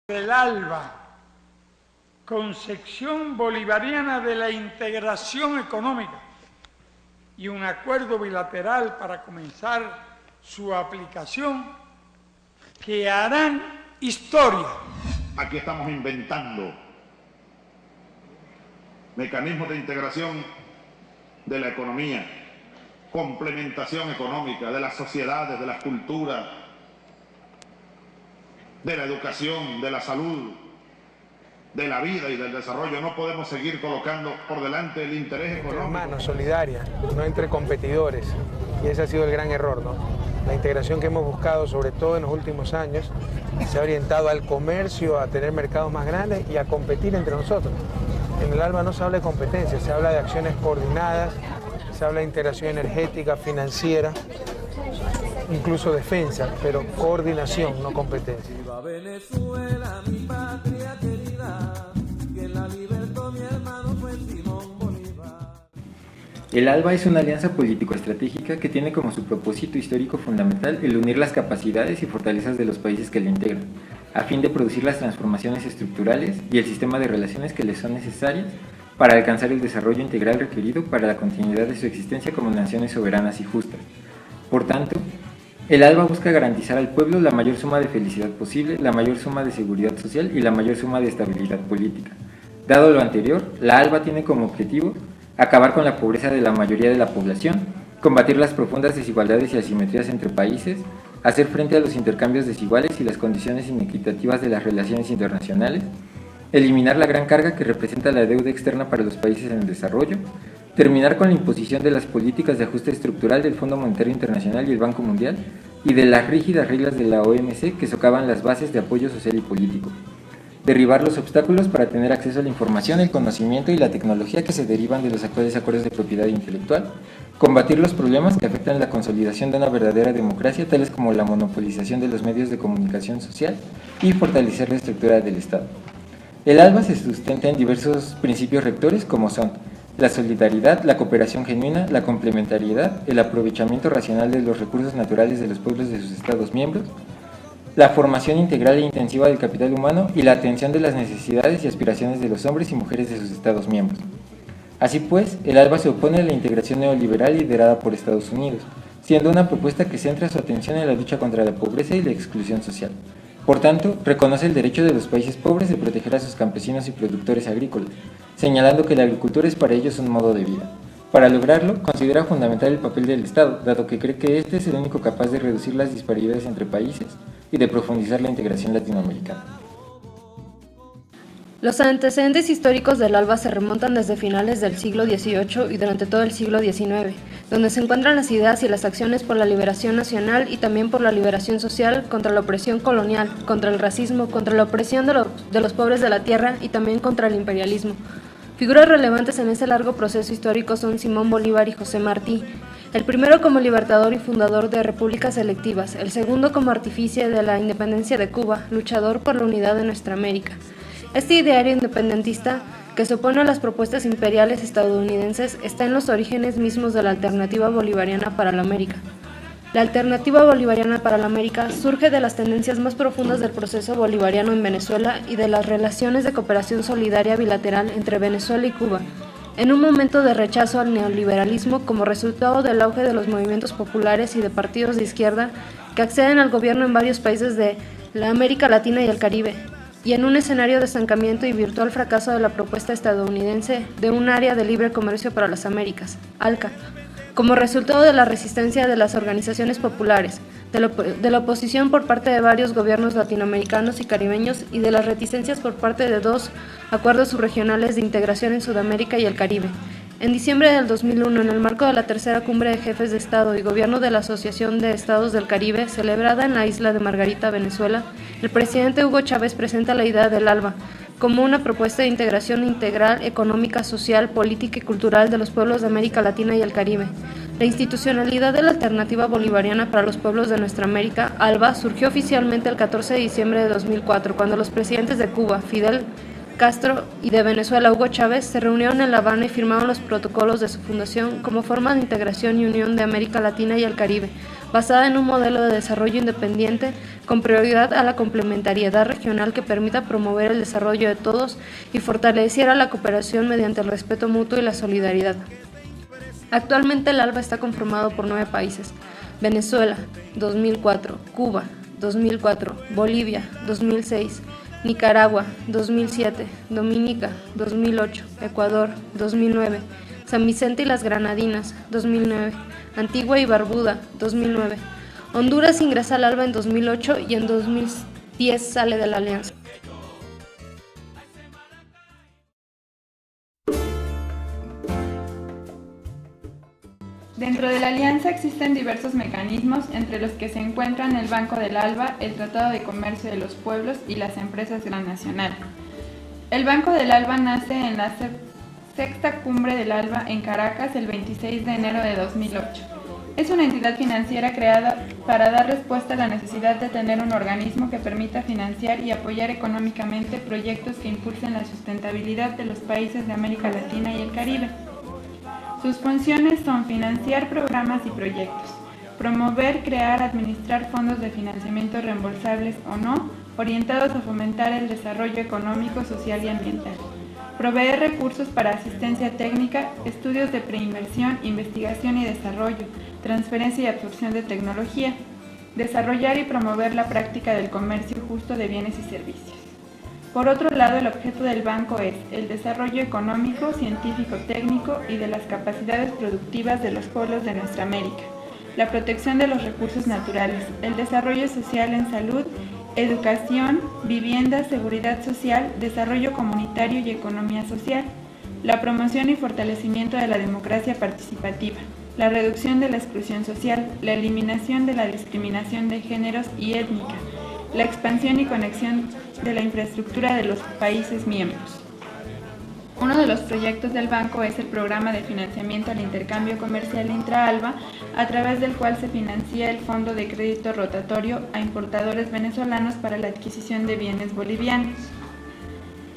del ALBA, Concepción Bolivariana de la Integración Económica, y un acuerdo bilateral para comenzar su aplicación, que harán historia. Aquí estamos inventando mecanismos de integración de la economía, complementación económica de las sociedades, de las culturas, de la educación, de la salud, de la vida y del desarrollo. No podemos seguir colocando por delante el interés económico. Hermanos, solidaria, no entre competidores. Y ese ha sido el gran error, ¿no? La integración que hemos buscado, sobre todo en los últimos años, se ha orientado al comercio, a tener mercados más grandes y a competir entre nosotros. En el ALBA no se habla de competencia, se habla de acciones coordinadas, se habla de integración energética, financiera, incluso defensa, pero coordinación, no competencia. Viva Venezuela, mi patria querida, que la libertó mi hermano fue Simón Bolívar. El ALBA es una alianza político-estratégica que tiene como su propósito histórico fundamental el unir las capacidades y fortalezas de los países que la integran, a fin de producir las transformaciones estructurales y el sistema de relaciones que les son necesarias para alcanzar el desarrollo integral requerido para la continuidad de su existencia como naciones soberanas y justas. Por tanto, el ALBA busca garantizar al pueblo la mayor suma de felicidad posible, la mayor suma de seguridad social y la mayor suma de estabilidad política. Dado lo anterior, la ALBA tiene como objetivo acabar con la pobreza de la mayoría de la población, combatir las profundas desigualdades y asimetrías entre países, hacer frente a los intercambios desiguales y las condiciones inequitativas de las relaciones internacionales, eliminar la gran carga que representa la deuda externa para los países en desarrollo, terminar con la imposición de las políticas de ajuste estructural del Fondo Monetario Internacional y el Banco Mundial y de las rígidas reglas de la OMC que socavan las bases de apoyo social y político, derribar los obstáculos para tener acceso a la información, el conocimiento y la tecnología que se derivan de los actuales acuerdos de propiedad intelectual, combatir los problemas que afectan la consolidación de una verdadera democracia, tales como la monopolización de los medios de comunicación social, y fortalecer la estructura del Estado. El ALBA se sustenta en diversos principios rectores como son la solidaridad, la cooperación genuina, la complementariedad, el aprovechamiento racional de los recursos naturales de los pueblos de sus Estados miembros, la formación integral e intensiva del capital humano y la atención de las necesidades y aspiraciones de los hombres y mujeres de sus Estados miembros. Así pues, el ALBA se opone a la integración neoliberal liderada por Estados Unidos, siendo una propuesta que centra su atención en la lucha contra la pobreza y la exclusión social. Por tanto, reconoce el derecho de los países pobres de proteger a sus campesinos y productores agrícolas, señalando que la agricultura es para ellos un modo de vida. Para lograrlo, considera fundamental el papel del Estado, dado que cree que este es el único capaz de reducir las disparidades entre países y de profundizar la integración latinoamericana. Los antecedentes históricos del ALBA se remontan desde finales del siglo XVIII y durante todo el siglo XIX, donde se encuentran las ideas y las acciones por la liberación nacional y también por la liberación social, contra la opresión colonial, contra el racismo, contra la opresión de los pobres de la tierra y también contra el imperialismo. Figuras relevantes en ese largo proceso histórico son Simón Bolívar y José Martí, el primero como libertador y fundador de repúblicas selectivas, el segundo como artífice de la independencia de Cuba, luchador por la unidad de nuestra América. Este ideario independentista, que se opone a las propuestas imperiales estadounidenses, está en los orígenes mismos de la alternativa bolivariana para la América. La alternativa bolivariana para la América surge de las tendencias más profundas del proceso bolivariano en Venezuela y de las relaciones de cooperación solidaria bilateral entre Venezuela y Cuba, en un momento de rechazo al neoliberalismo como resultado del auge de los movimientos populares y de partidos de izquierda que acceden al gobierno en varios países de la América Latina y el Caribe, y en un escenario de estancamiento y virtual fracaso de la propuesta estadounidense de un área de libre comercio para las Américas, ALCA, como resultado de la resistencia de las organizaciones populares, de la oposición por parte de varios gobiernos latinoamericanos y caribeños y de las reticencias por parte de 2 acuerdos subregionales de integración en Sudamérica y el Caribe. En diciembre del 2001, en el marco de la tercera cumbre de jefes de Estado y Gobierno de la Asociación de Estados del Caribe, celebrada en la isla de Margarita, Venezuela, el presidente Hugo Chávez presenta la idea del ALBA como una propuesta de integración integral, económica, social, política y cultural de los pueblos de América Latina y el Caribe. La institucionalidad de la alternativa bolivariana para los pueblos de nuestra América, ALBA, surgió oficialmente el 14 de diciembre de 2004, cuando los presidentes de Cuba, Fidel Castro, y de Venezuela, Hugo Chávez, se reunieron en La Habana y firmaron los protocolos de su fundación como forma de integración y unión de América Latina y el Caribe, basada en un modelo de desarrollo independiente con prioridad a la complementariedad regional que permita promover el desarrollo de todos y fortaleciera la cooperación mediante el respeto mutuo y la solidaridad. Actualmente el ALBA está conformado por 9 países: Venezuela, 2004, Cuba, 2004, Bolivia, 2006, Nicaragua, 2007, Dominica, 2008, Ecuador, 2009, San Vicente y las Granadinas, 2009, Antigua y Barbuda, 2009. Honduras ingresa al ALBA en 2008 y en 2010 sale de la alianza. Dentro de la alianza existen diversos mecanismos, entre los que se encuentran el Banco del ALBA, el Tratado de Comercio de los Pueblos y las empresas transnacionales. El Banco del ALBA nace en la sexta cumbre del ALBA en Caracas el 26 de enero de 2008. Es una entidad financiera creada para dar respuesta a la necesidad de tener un organismo que permita financiar y apoyar económicamente proyectos que impulsen la sustentabilidad de los países de América Latina y el Caribe. Sus funciones son financiar programas y proyectos, promover, crear, administrar fondos de financiamiento reembolsables o no, orientados a fomentar el desarrollo económico, social y ambiental, proveer recursos para asistencia técnica, estudios de preinversión, investigación y desarrollo, transferencia y absorción de tecnología, desarrollar y promover la práctica del comercio justo de bienes y servicios. Por otro lado, el objeto del banco es el desarrollo económico, científico, técnico y de las capacidades productivas de los pueblos de nuestra América, la protección de los recursos naturales, el desarrollo social en salud, educación, vivienda, seguridad social, desarrollo comunitario y economía social, la promoción y fortalecimiento de la democracia participativa, la reducción de la exclusión social, la eliminación de la discriminación de géneros y étnica, la expansión y conexión de la infraestructura de los países miembros. Uno de los proyectos del banco es el programa de financiamiento al intercambio comercial intra-ALBA, a través del cual se financia el Fondo de Crédito Rotatorio a importadores venezolanos para la adquisición de bienes bolivianos.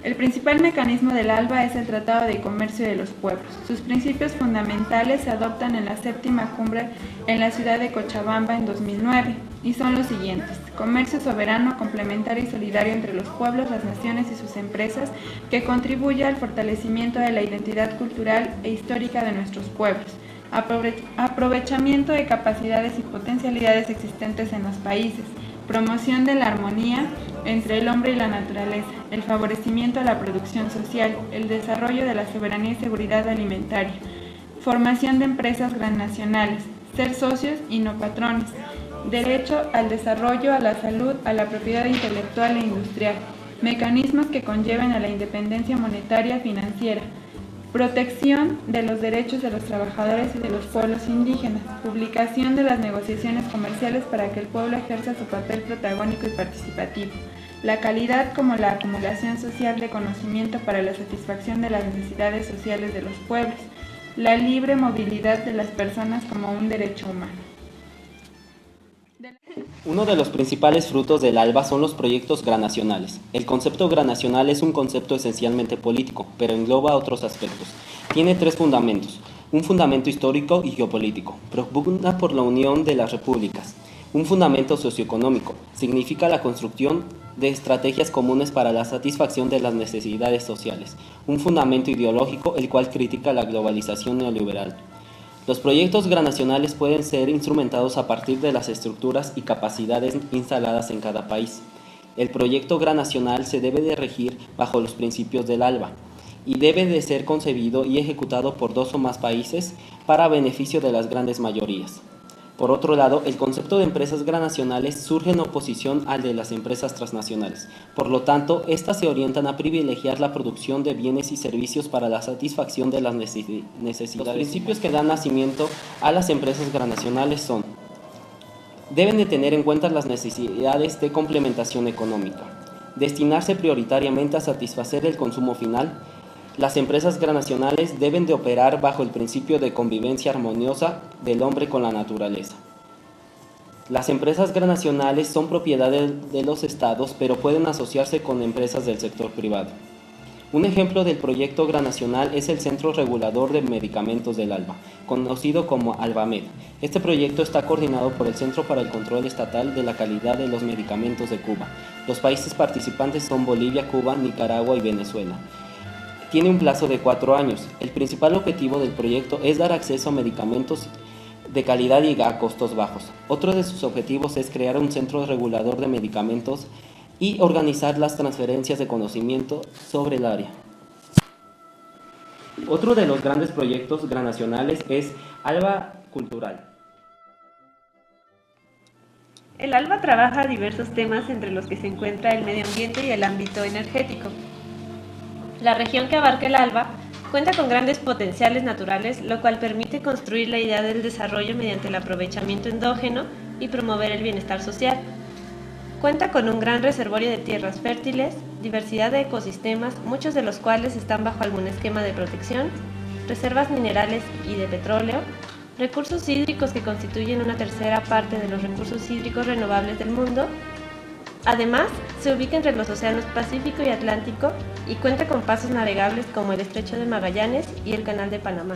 El principal mecanismo del ALBA es el Tratado de Comercio de los Pueblos. Sus principios fundamentales se adoptan en la séptima cumbre en la ciudad de Cochabamba en 2009 y son los siguientes: comercio soberano, complementario y solidario entre los pueblos, las naciones y sus empresas, que contribuya al fortalecimiento de la identidad cultural e histórica de nuestros pueblos, aprovechamiento de capacidades y potencialidades existentes en los países, promoción de la armonía entre el hombre y la naturaleza, el favorecimiento a la producción social, el desarrollo de la soberanía y seguridad alimentaria, formación de empresas transnacionales, ser socios y no patrones, derecho al desarrollo, a la salud, a la propiedad intelectual e industrial, mecanismos que conlleven a la independencia monetaria financiera, protección de los derechos de los trabajadores y de los pueblos indígenas, publicación de las negociaciones comerciales para que el pueblo ejerza su papel protagónico y participativo, la calidad como la acumulación social de conocimiento para la satisfacción de las necesidades sociales de los pueblos, la libre movilidad de las personas como un derecho humano. Uno de los principales frutos del ALBA son los proyectos granacionales. El concepto granacional es un concepto esencialmente político, pero engloba otros aspectos. Tiene 3 fundamentos: un fundamento histórico y geopolítico, propugna por la unión de las repúblicas; un fundamento socioeconómico, significa la construcción de estrategias comunes para la satisfacción de las necesidades sociales; un fundamento ideológico, el cual critica la globalización neoliberal. Los proyectos granacionales pueden ser instrumentados a partir de las estructuras y capacidades instaladas en cada país. El proyecto granacional se debe de regir bajo los principios del ALBA y debe de ser concebido y ejecutado por 2 o más países para beneficio de las grandes mayorías. Por otro lado, el concepto de empresas granacionales surge en oposición al de las empresas transnacionales. Por lo tanto, estas se orientan a privilegiar la producción de bienes y servicios para la satisfacción de las necesidades. Los principios que dan nacimiento a las empresas granacionales son: deben de tener en cuenta las necesidades de complementación económica, destinarse prioritariamente a satisfacer el consumo final. Las empresas granacionales deben de operar bajo el principio de convivencia armoniosa del hombre con la naturaleza. Las empresas granacionales son propiedad de los estados, pero pueden asociarse con empresas del sector privado. Un ejemplo del proyecto granacional es el Centro Regulador de Medicamentos del ALBA, conocido como ALBAMED. Este proyecto está coordinado por el Centro para el Control Estatal de la Calidad de los Medicamentos de Cuba. Los países participantes son Bolivia, Cuba, Nicaragua y Venezuela. Tiene un plazo de 4 años. El principal objetivo del proyecto es dar acceso a medicamentos de calidad y a costos bajos. Otro de sus objetivos es crear un centro regulador de medicamentos y organizar las transferencias de conocimiento sobre el área. Otro de los grandes proyectos granacionales es ALBA Cultural. El ALBA trabaja diversos temas entre los que se encuentra el medio ambiente y el ámbito energético. La región que abarca el ALBA cuenta con grandes potenciales naturales, lo cual permite construir la idea del desarrollo mediante el aprovechamiento endógeno y promover el bienestar social. Cuenta con un gran reservorio de tierras fértiles, diversidad de ecosistemas, muchos de los cuales están bajo algún esquema de protección, reservas minerales y de petróleo, recursos hídricos que constituyen una tercera parte de los recursos hídricos renovables del mundo. Además, se ubica entre los océanos Pacífico y Atlántico y cuenta con pasos navegables como el Estrecho de Magallanes y el Canal de Panamá.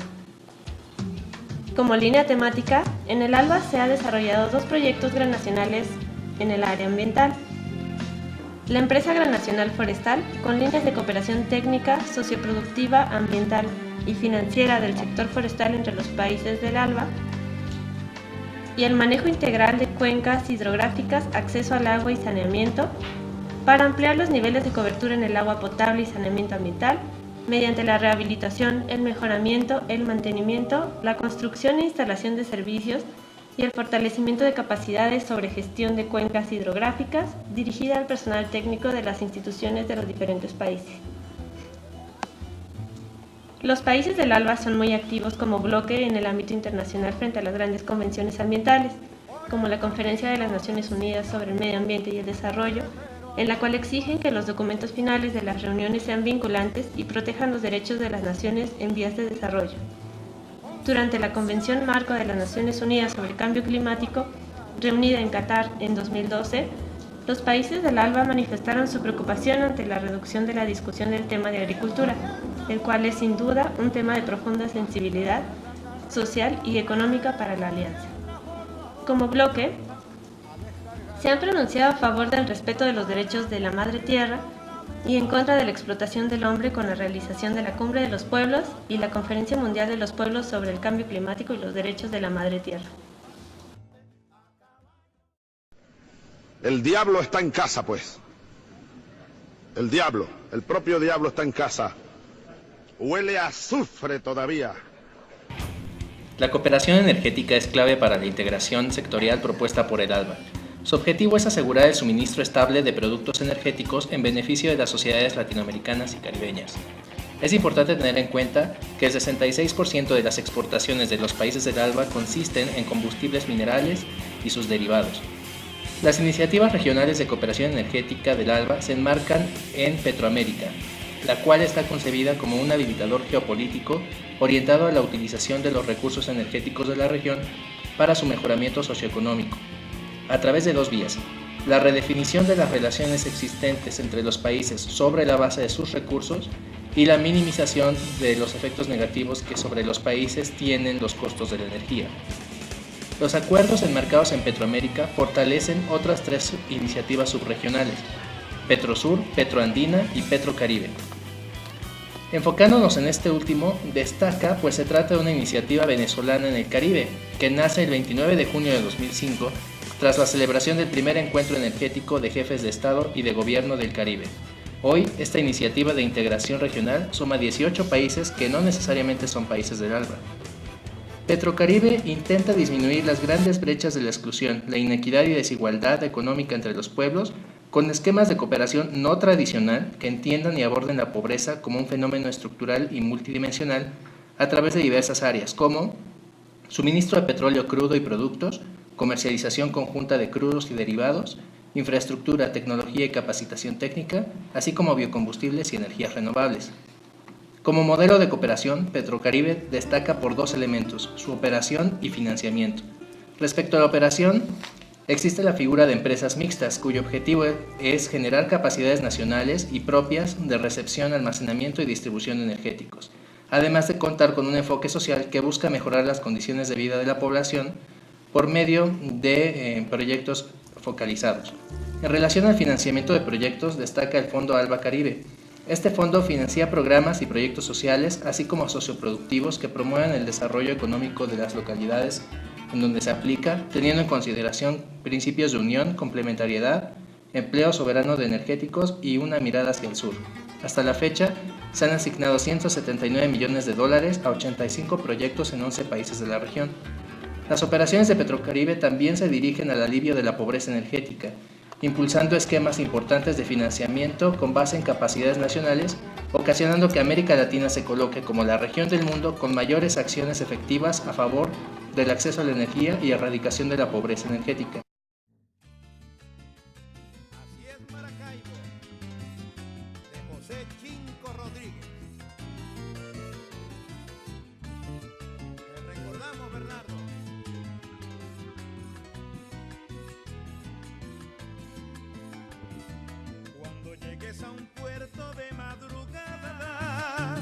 Como línea temática, en el ALBA se han desarrollado 2 proyectos granacionales en el área ambiental. La empresa granacional forestal, con líneas de cooperación técnica, socioproductiva, ambiental y financiera del sector forestal entre los países del ALBA, y el manejo integral de cuencas hidrográficas, acceso al agua y saneamiento, para ampliar los niveles de cobertura en el agua potable y saneamiento ambiental, mediante la rehabilitación, el mejoramiento, el mantenimiento, la construcción e instalación de servicios y el fortalecimiento de capacidades sobre gestión de cuencas hidrográficas, dirigida al personal técnico de las instituciones de los diferentes países. Los países del ALBA son muy activos como bloque en el ámbito internacional frente a las grandes convenciones ambientales, como la Conferencia de las Naciones Unidas sobre el Medio Ambiente y el Desarrollo, en la cual exigen que los documentos finales de las reuniones sean vinculantes y protejan los derechos de las naciones en vías de desarrollo. Durante la Convención Marco de las Naciones Unidas sobre el Cambio Climático, reunida en Qatar en 2012, los países del ALBA manifestaron su preocupación ante la reducción de la discusión del tema de agricultura, el cual es sin duda un tema de profunda sensibilidad social y económica para la Alianza. Como bloque, se han pronunciado a favor del respeto de los derechos de la Madre Tierra y en contra de la explotación del hombre con la realización de la Cumbre de los Pueblos y la Conferencia Mundial de los Pueblos sobre el Cambio Climático y los Derechos de la Madre Tierra. El diablo está en casa, pues. El diablo, el propio diablo está en casa. Huele a azufre todavía. La cooperación energética es clave para la integración sectorial propuesta por el ALBA. Su objetivo es asegurar el suministro estable de productos energéticos en beneficio de las sociedades latinoamericanas y caribeñas. Es importante tener en cuenta que el 66% de las exportaciones de los países del ALBA consisten en combustibles minerales y sus derivados. Las iniciativas regionales de cooperación energética del ALBA se enmarcan en Petroamérica, la cual está concebida como un habilitador geopolítico orientado a la utilización de los recursos energéticos de la región para su mejoramiento socioeconómico, a través de 2 vías: la redefinición de las relaciones existentes entre los países sobre la base de sus recursos y la minimización de los efectos negativos que sobre los países tienen los costos de la energía. Los acuerdos enmarcados en Petroamérica fortalecen otras 3 iniciativas subregionales: Petrosur, Petroandina y Petrocaribe. Enfocándonos en este último, destaca pues se trata de una iniciativa venezolana en el Caribe, que nace el 29 de junio de 2005, tras la celebración del primer encuentro energético de jefes de Estado y de Gobierno del Caribe. Hoy, esta iniciativa de integración regional suma 18 países que no necesariamente son países del ALBA. Petrocaribe intenta disminuir las grandes brechas de la exclusión, la inequidad y desigualdad económica entre los pueblos, con esquemas de cooperación no tradicional que entiendan y aborden la pobreza como un fenómeno estructural y multidimensional a través de diversas áreas, como suministro de petróleo crudo y productos, comercialización conjunta de crudos y derivados, infraestructura, tecnología y capacitación técnica, así como biocombustibles y energías renovables. Como modelo de cooperación, Petrocaribe destaca por 2 elementos: su operación y financiamiento. Respecto a la operación, Existe la figura de empresas mixtas, cuyo objetivo es generar capacidades nacionales y propias de recepción, almacenamiento y distribución de energéticos, además de contar con un enfoque social que busca mejorar las condiciones de vida de la población por medio de proyectos focalizados. En relación al financiamiento de proyectos, destaca el Fondo ALBA Caribe. Este fondo financia programas y proyectos sociales, así como socioproductivos que promuevan el desarrollo económico de las localidades en donde se aplica, teniendo en consideración principios de unión, complementariedad, empleo soberano de energéticos y una mirada hacia el sur. Hasta la fecha, se han asignado $179 millones a 85 proyectos en 11 países de la región. Las operaciones de Petrocaribe también se dirigen al alivio de la pobreza energética, impulsando esquemas importantes de financiamiento con base en capacidades nacionales, ocasionando que América Latina se coloque como la región del mundo con mayores acciones efectivas a favor del acceso a la energía y erradicación de la pobreza energética. Así es Maracaibo, de José Chinco Rodríguez. Te recordamos, Bernardo. Cuando llegues a un puerto de madrugada,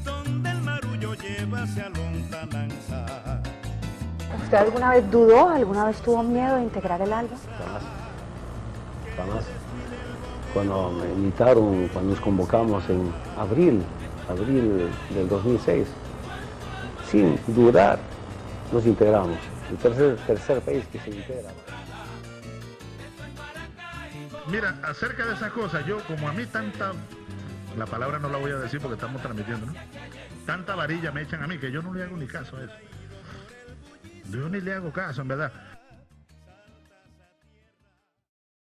donde el marullo lleva hacia lontananza. ¿Usted alguna vez dudó, alguna vez tuvo miedo de integrar el ALBA? Jamás. Cuando me invitaron, cuando nos convocamos en abril del 2006, sin dudar, nos integramos. El tercer país que se integra. Mira, acerca de esas cosas, yo como a mí tanta, la palabra no la voy a decir porque estamos transmitiendo, ¿no? Tanta varilla me echan a mí que yo no le hago ni caso a eso. Yo ni le hago caso, en verdad.